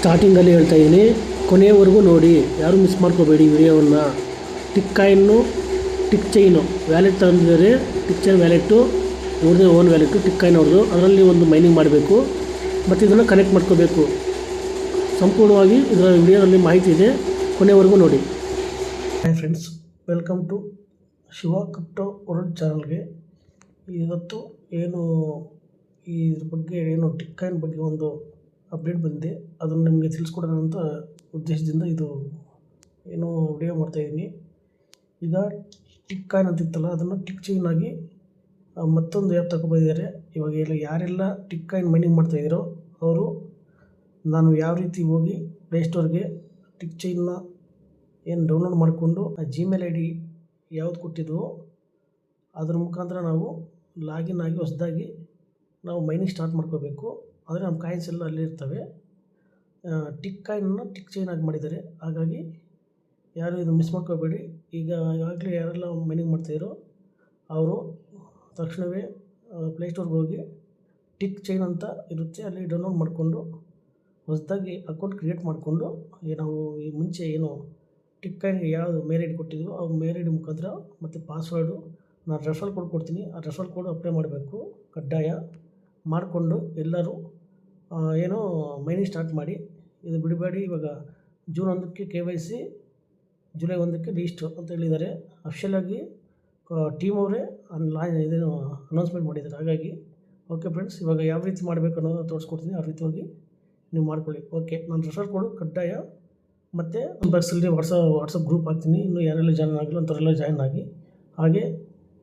ಸ್ಟಾರ್ಟಿಂಗಲ್ಲಿ ಹೇಳ್ತಾ ಇದ್ದೀನಿ, ಕೊನೆಯವರೆಗೂ ನೋಡಿ, ಯಾರೂ ಮಿಸ್ ಮಾಡ್ಕೋಬೇಡಿ ವಿಡಿಯೋವನ್ನು. Tick coin, tick chain wallet ತಂದಿದ್ದಾರೆ. ಟಿಕ್ ಚೈನ್ ವ್ಯಾಲೆಟ್ಟು ಇವ್ರದ್ದೇ ಓನ್ ವ್ಯಾಲೆಟ್ಟು, ಟಿಕ್ ಕಾಯಿನ್ ಅವ್ರದ್ದು. ಅದರಲ್ಲಿ ಒಂದು ಮೈನಿಂಗ್ ಮಾಡಬೇಕು ಮತ್ತು ಇದನ್ನು ಕನೆಕ್ಟ್ ಮಾಡ್ಕೋಬೇಕು. ಸಂಪೂರ್ಣವಾಗಿ ಇದರ ವಿಡಿಯೋದಲ್ಲಿ ಮಾಹಿತಿ ಇದೆ, ಕೊನೆಯವರೆಗೂ ನೋಡಿ. Hi friends, welcome to Shiva crypto world ಚಾನಲ್ಗೆ. ಇವತ್ತು ಏನು ಇದ್ರ ಬಗ್ಗೆ ಏನು ಟಿಕ್ ಕಾಯಿನ್ ಬಗ್ಗೆ ಒಂದು ಅಪ್ಡೇಟ್ ಬಂದಿದೆ, ಅದನ್ನು ನಿಮಗೆ ತಿಳಿಸ್ಕೊಡೋಣ ಅಂತ ಉದ್ದೇಶದಿಂದ ಇದು ಏನು ವಿಡಿಯೋ ಮಾಡ್ತಾಯಿದ್ದೀನಿ. ಈಗ ಟಿಕ್ ಕಾಯಿನ್ ಅಂತಿತ್ತಲ್ಲ, ಅದನ್ನು ಟಿಕ್ ಚೈನ್ ಆಗಿ ಮತ್ತೊಂದು ಆ್ಯಪ್ ತಗೊಬಂದಿದ್ದಾರೆ. ಇವಾಗ ಯಾರೆಲ್ಲ ಟಿಕ್ ಕಾಯಿನ್ ಮೈನಿಂಗ್ ಮಾಡ್ತಾಯಿದ್ದೀರೋ ಅವರು ನಾನು ಯಾವ ರೀತಿ ಹೋಗಿ ಪ್ಲೇಸ್ಟೋರ್ಗೆ ಟಿಕ್ ಚೈನ್ನ ಏನು ಡೌನ್ಲೋಡ್ ಮಾಡಿಕೊಂಡು ಆ ಜಿಮೇಲ್ ಐ ಡಿ ಯಾವ್ದು ಕೊಟ್ಟಿದ್ವೋ ಅದ್ರ ಮುಖಾಂತರ ನಾವು ಲಾಗಿನ್ ಆಗಿ ಹೊಸದಾಗಿ ನಾವು ಮೈನಿಂಗ್ ಸ್ಟಾರ್ಟ್ ಮಾಡ್ಕೋಬೇಕು. ಆದರೆ ನಮ್ಮ ಕಾಯಿನ್ಸ್ ಎಲ್ಲ ಅಲ್ಲೇ ಇರ್ತವೆ. ಟಿಕ್ ಕಾಯಿನ್ನ ಟಿಕ್ ಚೈನ್ ಆಗಿ ಮಾಡಿದ್ದಾರೆ, ಹಾಗಾಗಿ ಯಾರು ಇದು ಮಿಸ್ ಮಾಡ್ಕೋಬೇಡಿ. ಈಗ ಈಗಾಗಲೇ ಯಾರೆಲ್ಲ ಮೈನಿಂಗ್ ಮಾಡ್ತಾಯಿರೋ ಅವರು ತಕ್ಷಣವೇ ಪ್ಲೇಸ್ಟೋರ್ಗೆ ಹೋಗಿ ಟಿಕ್ ಚೈನ್ ಅಂತ ಇರುತ್ತೆ, ಅಲ್ಲಿ ಡೌನ್ಲೋಡ್ ಮಾಡಿಕೊಂಡು ಹೊಸದಾಗಿ ಅಕೌಂಟ್ ಕ್ರಿಯೇಟ್ ಮಾಡಿಕೊಂಡು ನಾವು ಈ ಮುಂಚೆ ಏನು ಟಿಕ್ ಕಾಯಿನ್ಗೆ ಯಾವುದು ಮೇಲ್ ಐ ಡಿ ಕೊಟ್ಟಿದ್ವೋ ಆ ಮೇಲ್ ಐ ಡಿ ಮುಖಾಂತರ ಮತ್ತು ಪಾಸ್ವರ್ಡು ನಾನು ರೆಫರಲ್ ಕೋಡ್ ಕೊಡ್ತೀನಿ, ಆ ರೆಫರಲ್ ಕೋಡ್ ಅಪ್ಲೈ ಮಾಡಬೇಕು ಕಡ್ಡಾಯ. ಮಾಡಿಕೊಂಡು ಎಲ್ಲರೂ ಏನೋ ಮೈನಿಂಗ್ ಸ್ಟಾರ್ಟ್ ಮಾಡಿ. ಇದು ಬಿಡಬೇಡಿ. ಇವಾಗ ಜೂನ್ 1ಕ್ಕೆ KYC, ಜುಲೈ 1ಕ್ಕೆ ಲೀಸ್ಟು ಅಂತ ಹೇಳಿದ್ದಾರೆ. ಅಫಿಷಿಯಲಾಗಿ ಟೀಮ್ ಅವರೇ ಇದೇನು ಅನೌನ್ಸ್ಮೆಂಟ್ ಮಾಡಿದ್ದಾರೆ. ಹಾಗಾಗಿ ಓಕೆ ಫ್ರೆಂಡ್ಸ್, ಇವಾಗ ಯಾವ ರೀತಿ ಮಾಡಬೇಕು ಅನ್ನೋದು ತೋರಿಸ್ಕೊಡ್ತೀನಿ, ಆ ರೀತಿ ಹೋಗಿ ನೀವು ಮಾಡ್ಕೊಳ್ಳಿ. ಓಕೆ, ನಾನು ರೆಫರ್ ಕೋಡು ಕಡ್ಡಾಯ ಮತ್ತು ಬಾಕ್ಸಲ್ಲಿ ವಾಟ್ಸಪ್ ಗ್ರೂಪ್ ಹಾಕ್ತೀನಿ. ಇನ್ನೂ ಯಾರೆಲ್ಲ ಜಾಯ್ನ್ ಆಗಿಲ್ಲ ಅಂಥವರೆಲ್ಲ ಜಾಯ್ನ್ ಆಗಿ. ಹಾಗೆ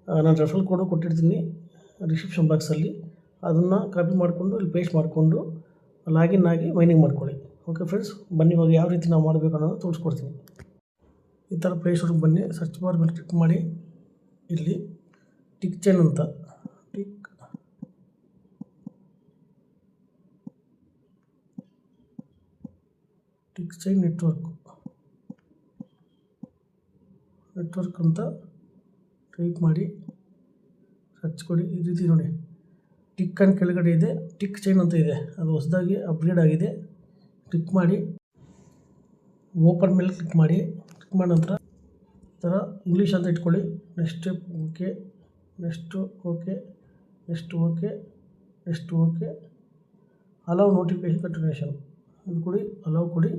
ನಾನು ರೆಫರಲ್ ಕೋಡು ಕೊಟ್ಟಿರ್ತೀನಿ ಡಿಸ್ಕ್ರಿಪ್ಷನ್ ಬಾಕ್ಸಲ್ಲಿ, ಅದನ್ನು ಕಾಪಿ ಮಾಡಿಕೊಂಡು ಇಲ್ಲಿ ಪೇಸ್ಟ್ ಮಾಡಿಕೊಂಡು ಲಾಗಿನ್ ಆಗಿ ಮೈನಿಂಗ್ ಮಾಡ್ಕೊಳ್ಳಿ. ಓಕೆ ಫ್ರೆಂಡ್ಸ್, ಬನ್ನಿ ಇವಾಗ ಯಾವ ರೀತಿ ನಾವು ಮಾಡಬೇಕು ಅನ್ನೋದು ತೋರಿಸ್ಕೊಡ್ತೀನಿ. ಈ ಥರ ಪ್ಲೇಸ್ಟೋರ್ಗೆ ಬನ್ನಿ, ಸರ್ಚ್ ಬಾರ್ ಮೇಲೆ ಕ್ಲಿಕ್ ಮಾಡಿ. ಇಲ್ಲಿ ಟಿಕ್ ಚೈನ್ ಅಂತ ಟಿಕ್ ಚೈನ್ ನೆಟ್ವರ್ಕ್ ಅಂತ ಟೈಪ್ ಮಾಡಿ ಸರ್ಚ್ ಕೊಡಿ. ಈ ರೀತಿ ನೋಡಿ, ಟಿಕ್ ಕಾಯಿನ್ ಕೆಳಗಡೆ ಇದೆ, ಟಿಕ್ ಚೈನ್ ಅಂತ ಇದೆ, ಅದು ಹೊಸದಾಗಿ ಅಪ್ಗ್ರೇಡ್ ಆಗಿದೆ. ಕ್ಲಿಕ್ ಮಾಡಿ, ಓಪನ್ ಮೇಲೆ ಕ್ಲಿಕ್ ಮಾಡಿ. ಕ್ಲಿಕ್ ಮಾಡಿದ ನಂತರ ಈ ಥರ ಇಂಗ್ಲೀಷ್ ಅಂತ ಇಟ್ಕೊಳ್ಳಿ. Next okay, next okay, next okay, next okay. Allow notification continuation ಇದು ಕೊಡಿ, ಅಲೌ ಕೊಡಿ.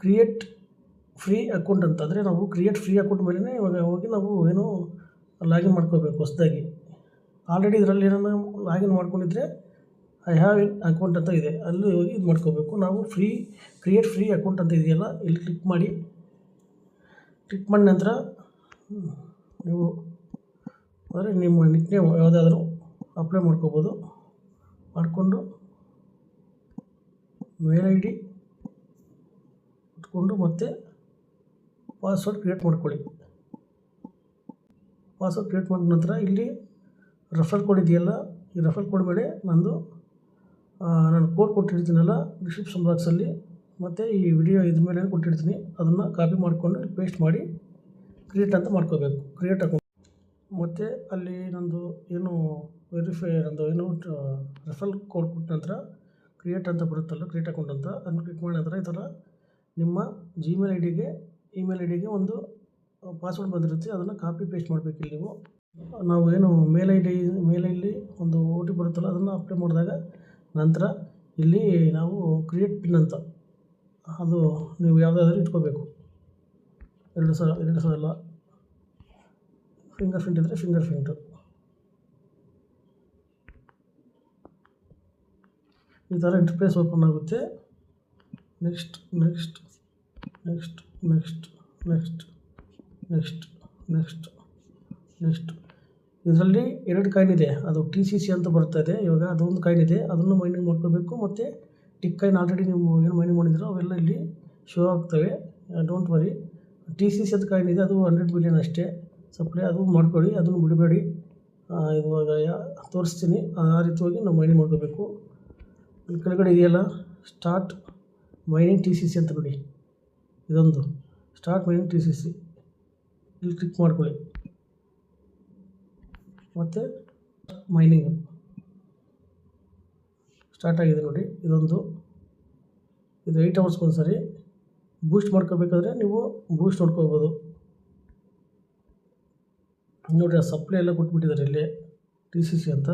ಕ್ರಿಯೇಟ್ ಫ್ರೀ ಅಕೌಂಟ್ ಅಂತ, ಅಂದರೆ ನಾವು ಕ್ರಿಯೇಟ್ ಫ್ರೀ ಅಕೌಂಟ್ ಮೇಲೇ ಇವಾಗ ಹೋಗಿ ನಾವು ಏನೋ ಲಾಗಿನ್ ಮಾಡ್ಕೋಬೇಕು ಹೊಸದಾಗಿ. ಆಲ್ರೆಡಿ ಇದರಲ್ಲಿ ಏನೋ ಲಾಗಿನ್ ಮಾಡ್ಕೊಂಡಿದ್ರೆ ಐ ಹ್ಯಾವ್ ಇನ್ ಅಕೌಂಟ್ ಅಂತ ಇದೆ, ಅಲ್ಲಿ ಹೋಗಿ ಇದು ಮಾಡ್ಕೋಬೇಕು. ನಾವು ಕ್ರಿಯೇಟ್ ಫ್ರೀ ಅಕೌಂಟ್ ಅಂತ ಇದೆಯಲ್ಲ, ಇಲ್ಲಿ ಕ್ಲಿಕ್ ಮಾಡಿ. ಕ್ಲಿಕ್ ಮಾಡಿದ ನಂತರ ನೀವು ಅಂದರೆ ನಿಮ್ಮ ನಿಕ್ ನೇಮ್ ಯಾವುದಾದ್ರೂ ಅಪ್ಲೈ ಮಾಡ್ಕೋಬೋದು. ಮಾಡಿಕೊಂಡು ಮೇಲ್ ಐ ಡಿ ಇಟ್ಕೊಂಡು ಮತ್ತೆ ಪಾಸ್ವರ್ಡ್ ಕ್ರಿಯೇಟ್ ಮಾಡ್ಕೊಳ್ಳಿ. ಪಾಸ್ವರ್ಡ್ ಕ್ರಿಯೇಟ್ ಮಾಡಿದ ನಂತರ ಇಲ್ಲಿ ರೆಫರ್ ಕೋಡ್ ಇದೆಯಲ್ಲ, ಈ ರೆಫರ್ ಕೋಡ್ ಮೇಲೆ ನಾನು ಕೋಡ್ ಕೊಟ್ಟಿರ್ತೀನಲ್ಲ ಡಿಸ್ಕ್ರಿಪ್ಷನ್ ಬಾಕ್ಸಲ್ಲಿ, ಮತ್ತು ಈ ವಿಡಿಯೋ ಇದ್ರ ಮೇಲೆ ಕೊಟ್ಟಿರ್ತೀನಿ, ಅದನ್ನು ಕಾಪಿ ಮಾಡಿಕೊಂಡು ಪೇಸ್ಟ್ ಮಾಡಿ ಕ್ರಿಯೇಟ್ ಅಂತ ಮಾಡ್ಕೋಬೇಕು. ಕ್ರಿಯೇಟ್ ಅಕೌಂಟ್ ಮತ್ತು ಅಲ್ಲಿ ನಂದು ಏನು ವೆರಿಫೈ ನಂದು ಏನು ರೆಫರಲ್ ಕೋಡ್ ಕೊಟ್ಟ ನಂತರ ಕ್ರಿಯೇಟ್ ಅಂತ ಬರುತ್ತಲ್ಲ, ಕ್ರಿಯೇಟ್ ಅಕೌಂಟ್ ಅಂತ, ಅದನ್ನು ಕ್ಲಿಕ್ ಮಾಡಿದ ನಂತರ ಈ ಥರ ನಿಮ್ಮ ಜಿಮೇಲ್ ಐ ಡಿಗೆ ಇಮೇಲ್ ಐ ಡಿಗೆ ಒಂದು ಪಾಸ್ವರ್ಡ್ ಬಂದಿರುತ್ತೆ, ಅದನ್ನು ಕಾಪಿ ಪೇಸ್ಟ್ ಮಾಡಬೇಕು. ಇಲ್ಲಿ ನೀವು ನಾವು ಏನು ಮೇಲಲ್ಲಿ ಒಂದು OTP ಬರುತ್ತಲ್ಲ, ಅದನ್ನು ಅಪ್ಲೈ ಮಾಡಿದಾಗ ನಂತರ ಇಲ್ಲಿ ನಾವು ಕ್ರಿಯೇಟ್ ಪಿನ್ ಅಂತ, ಅದು ನೀವು ಯಾವುದಾದ್ರೂ ಇಟ್ಕೋಬೇಕು. 2 ಸಲ ಎಲ್ಲ ಫಿಂಗರ್ ಪ್ರಿಂಟ್ ಇದ್ದರೆ ಫಿಂಗರ್ ಪ್ರಿಂಟು. ಈ ಥರ ಇಂಟರ್ಫೇಸ್ ಓಪನ್ ಆಗುತ್ತೆ. Next next next next next next next next ಇದರಲ್ಲಿ 2 ಕಾಯಿನ್ ಇದೆ, ಅದು TCC ಅಂತ ಬರ್ತಾಯಿದೆ. ಇವಾಗ ಅದೊಂದು ಕಾಯಿನ್ ಇದೆ, ಅದನ್ನು ಮೈನಿಂಗ್ ಮಾಡ್ಕೋಬೇಕು. ಮತ್ತು ಟಿಕ್ ಕಾಯಿನ್ ಆಲ್ರೆಡಿ ನೀವು ಏನು ಮೈನಿಂಗ್ ಮಾಡಿದ್ದೀರೋ ಅವೆಲ್ಲ ಇಲ್ಲಿ ಶೋ ಆಗ್ತವೆ, ಡೋಂಟ್ ವರಿ. TCC ಅಂತ ಕಾಯಿನ್ ಇದೆ, ಅದು 100 ಮಿಲಿಯನ್ ಅಷ್ಟೇ ಸಪ್ಲೈ, ಅದು ಮಾಡ್ಕೊಳ್ಳಿ, ಅದನ್ನು ಬಿಡಬೇಡಿ. ಇವಾಗ ತೋರಿಸ್ತೀನಿ, ಆ ರೀತಿ ಹೋಗಿ ನಾವು ಮೈನಿಂಗ್ ಮಾಡ್ಕೋಬೇಕು. ಇಲ್ಲಿ ಕೆಳಗಡೆ ಇದೆಯಲ್ಲ ಸ್ಟಾರ್ಟ್ ಮೈನಿಂಗ್ TCC ಅಂತ ನೋಡಿ, ಇದೊಂದು ಸ್ಟಾರ್ಟ್ ಮೈನಿಂಗ್ TCC, ಇಲ್ಲಿ ಕ್ಲಿಕ್ ಮಾಡ್ಕೊಳ್ಳಿ. ಮತ್ತು ಮೈನಿಂಗ್ ಸ್ಟಾರ್ಟ್ ಆಗಿದೆ ನೋಡಿ, ಇದೊಂದು ಇದು 8 ಅವರ್ಸ್ಗೆ ಒಂದು ಸರಿ. ಬೂಸ್ಟ್ ಮಾಡ್ಕೋಬೇಕಾದ್ರೆ ನೀವು ಬೂಸ್ಟ್ ನೋಡ್ಕೋಬೋದು. ನೋಡಿ ಆ ಸಪ್ಲೈ ಎಲ್ಲ ಕೊಟ್ಬಿಟ್ಟಿದ್ದಾರೆ ಇಲ್ಲಿ TCC ಅಂತ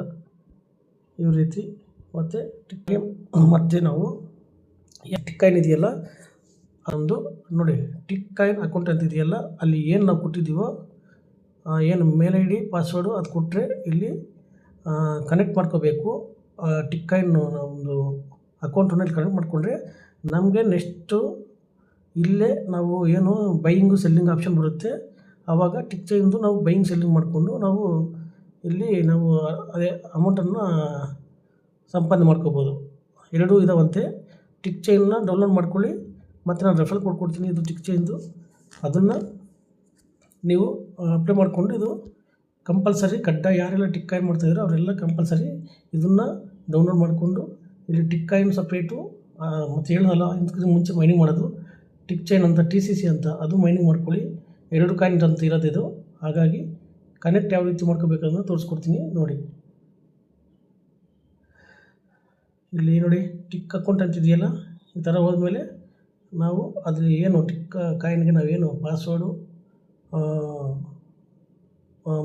ಈ ರೀತಿ. ಮತ್ತು ಮತ್ತು ನಾವು ಟಿಕ್ ಕಾಯಿನ್ ಇದೆಯಲ್ಲ ಒಂದು ನೋಡಿ, ಟಿಕ್ ಕಾಯಿನ್ ಅಕೌಂಟ್ ಅಂತ ಇದೆಯಲ್ಲ, ಅಲ್ಲಿ ಏನು ನಾವು ಕೊಟ್ಟಿದ್ದೀವೋ ಏನು ಮೇಲ್ ID ಪಾಸ್ವರ್ಡು ಅದು ಕೊಟ್ಟರೆ ಇಲ್ಲಿ ಕನೆಕ್ಟ್ ಮಾಡ್ಕೋಬೇಕು. ಟಿಕ್ ಕಾಯಿನ್ ನಮ್ಮದು ಅಕೌಂಟನ್ನು ಕನೆಕ್ಟ್ ಮಾಡಿಕೊಂಡ್ರೆ ನಮಗೆ ನೆಕ್ಸ್ಟು ಇಲ್ಲೇ ನಾವು ಏನು ಬೈಯಿಂಗು ಸೆಲ್ಲಿಂಗ್ ಆಪ್ಷನ್ ಬರುತ್ತೆ. ಆವಾಗ ಟಿಕ್ ಚೈನ್ದು ನಾವು ಬೈಯಿಂಗ್ ಸೆಲ್ಲಿಂಗ್ ಮಾಡಿಕೊಂಡು ನಾವು ಇಲ್ಲಿ ನಾವು ಅದೇ ಅಮೌಂಟನ್ನು ಸಂಪಾದನೆ ಮಾಡ್ಕೋಬೋದು. ಎರಡೂ ಇದಾವಂತೆ. ಟಿಕ್ ಚೈನ್ನ ಡೌನ್ಲೋಡ್ ಮಾಡ್ಕೊಳ್ಳಿ, ಮತ್ತು ನಾನು ರೆಫರಲ್ ಕೋಡ್ ಕೊಡ್ತೀನಿ, ಇದು ಟಿಕ್ ಚೈನ್ದು. ಅದನ್ನು ನೀವು ಅಪ್ಲೈ ಮಾಡಿಕೊಂಡು ಇದು ಕಂಪಲ್ಸರಿ ಕಡ್ಡಾಯ. ಯಾರೆಲ್ಲ ಟಿಕ್ ಕಾಯಿನ್ ಮಾಡ್ತಾಯಿದ್ರು ಅವರೆಲ್ಲ ಕಂಪಲ್ಸರಿ ಇದನ್ನು ಡೌನ್ಲೋಡ್ ಮಾಡಿಕೊಂಡು ಇಲ್ಲಿ ಟಿಕ್ ಕಾಯಿನ್ ಸಪ್ರೇಟು ಮತ್ತು ಹೇಳೋದಲ್ಲ ಇದಕ್ಕೆ ಮುಂಚೆ ಮೈನಿಂಗ್ ಮಾಡೋದು ಟಿಕ್ ಚೈನ್ ಅಂತ TCC ಅಂತ ಅದು ಮೈನಿಂಗ್ ಮಾಡ್ಕೊಳ್ಳಿ. 2 ಕಾಯಿನ್ ಅಂತ ಇರೋದು ಇದು. ಹಾಗಾಗಿ ಕನೆಕ್ಟ್ ಯಾವ ರೀತಿ ಮಾಡ್ಕೋಬೇಕಂತ ತೋರಿಸ್ಕೊಡ್ತೀನಿ ನೋಡಿ. ಇಲ್ಲಿ ನೋಡಿ ಟಿಕ್ ಅಕೌಂಟ್ ಅಂತ ಇದೆಯಲ್ಲ, ಈ ಥರ ಹೋದ್ಮೇಲೆ ನಾವು ಅದ್ರ ಏನು ಟಿಕ್ ಕಾಯಿನ್ಗೆ ನಾವೇನು ಪಾಸ್ವರ್ಡು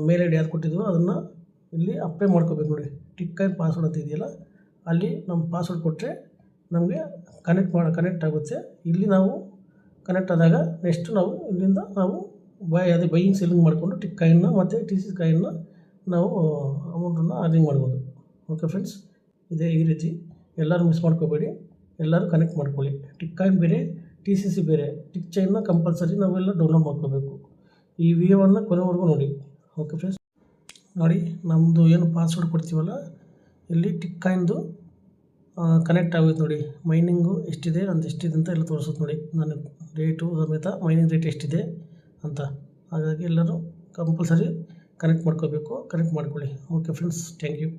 ಮೇಲ್ ID ಯಾವ್ದು ಕೊಟ್ಟಿದ್ವೋ ಅದನ್ನು ಇಲ್ಲಿ ಅಪ್ಲೈ ಮಾಡ್ಕೋಬೇಕು ನೋಡಿ. ಟಿಕ್ ಕಾಯಿನ್ ಪಾಸ್ವರ್ಡ್ ಅಂತ ಇದೆಯಲ್ಲ, ಅಲ್ಲಿ ನಮ್ಮ ಪಾಸ್ವರ್ಡ್ ಕೊಟ್ಟರೆ ನಮಗೆ ಕನೆಕ್ಟ್ ಆಗುತ್ತೆ. ಇಲ್ಲಿ ನಾವು ಕನೆಕ್ಟ್ ಆದಾಗ ನೆಕ್ಸ್ಟ್ ನಾವು ಇಲ್ಲಿಂದ ನಾವು ಅದೇ ಬೈಯಿಂಗ್ ಸೆಲ್ಲಿಂಗ್ ಮಾಡಿಕೊಂಡು ಟಿಕ್ ಕಾಯಿನ್ನ ಮತ್ತು TCC ಕಾಯಿನ್ನ ನಾವು ಅಮೌಂಟನ್ನು ಅರ್ನಿಂಗ್ ಮಾಡ್ಬೋದು. ಓಕೆ ಫ್ರೆಂಡ್ಸ್, ಇದೇ ಈ ರೀತಿ ಎಲ್ಲರೂ ಮಿಸ್ ಮಾಡ್ಕೋಬೇಡಿ, ಎಲ್ಲರೂ ಕನೆಕ್ಟ್ ಮಾಡ್ಕೊಳ್ಳಿ. ಟಿಕ್ ಕಾಯಿನ್ ಬೇರೆ, TCC ಬೇರೆ. ಟಿಕ್ ಚೈನ್ನ ಕಂಪಲ್ಸರಿ ನಾವೆಲ್ಲ ಡೌನ್ಲೋಡ್ ಮಾಡ್ಕೋಬೇಕು. ಈ ವಿಡಿಯೋವನ್ನು ಕೊನೆವರೆಗೂ ನೋಡಿ. ಓಕೆ ಫ್ರೆಂಡ್ಸ್, ನೋಡಿ ನಮ್ಮದು ಏನು ಪಾಸ್ವರ್ಡ್ ಕೊಡ್ತೀವಲ್ಲ ಇಲ್ಲಿ ಟಿಕ್ ಕಾಯಿನ್ದು ಕನೆಕ್ಟ್ ಆಗುತ್ತೆ ನೋಡಿ. ಮೈನಿಂಗು ಎಷ್ಟಿದೆ ಅಂತ ಎಲ್ಲ ತೋರಿಸುತ್ತೆ ನೋಡಿ. ನಾನು ರೇಟು ಸಮೇತ ಮೈನಿಂಗ್ ರೇಟ್ ಎಷ್ಟಿದೆ ಅಂತ. ಹಾಗಾಗಿ ಎಲ್ಲರೂ ಕಂಪಲ್ಸರಿ ಕನೆಕ್ಟ್ ಮಾಡ್ಕೋಬೇಕು. ಕನೆಕ್ಟ್ ಮಾಡ್ಕೊಳ್ಳಿ. Okay friends, thank you.